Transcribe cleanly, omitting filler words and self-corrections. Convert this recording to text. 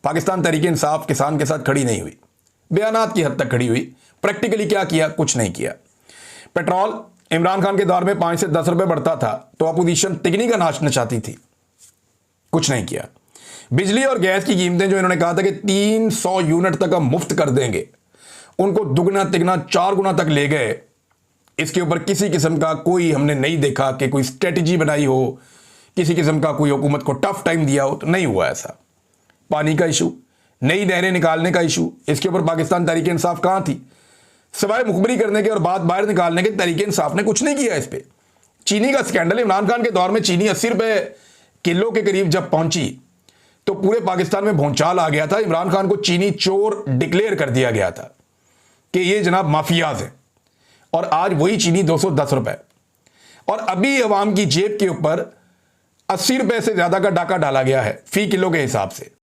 पाकिस्तान तहरीक इंसाफ किसान के साथ खड़ी नहीं हुई, बयानात की हद तक खड़ी हुई। प्रैक्टिकली क्या किया? कुछ नहीं किया। पेट्रोल इमरान खान के दौर में 5 से 10 रुपए बढ़ता था तो अपोजिशन तिगनी का नाच नचाती थी, कुछ नहीं किया। बिजली और गैस की कीमतें जो इन्होंने कहा था कि 300 यूनिट तक हम मुफ्त कर देंगे, उनको दुगना तिगना 4 गुना तक ले गए। इसके ऊपर किसी किस्म का कोई हमने नहीं देखा कि कोई स्ट्रेटजी बनाई हो, किसी किस्म का कोई हुकूमत को टफ टाइम दिया हो, तो नहीं हुआ ऐसा। पानी का इशू, नई नहरें निकालने का इशू, इसके ऊपर पाकिस्तान तहरीक इंसाफ कहां थी? सिवाय मुखबरी करने के और बात बाहर निकालने के तहरीक इंसाफ ने कुछ नहीं किया इस पे। चीनी का स्कैंडल, इमरान खान के दौर में चीनी 80 रुपए किलो के करीब जब पहुंची तो पूरे पाकिस्तान में भौचाल आ गया था। इमरान खान को चीनी चोर डिक्लेयर कर दिया गया था कि ये जनाब माफियाज हैं। और आज वही चीनी 210 रुपए, और अभी अवाम की जेब के ऊपर 80 रुपए से ज्यादा का डाका डाला गया है फी किलो के हिसाब से।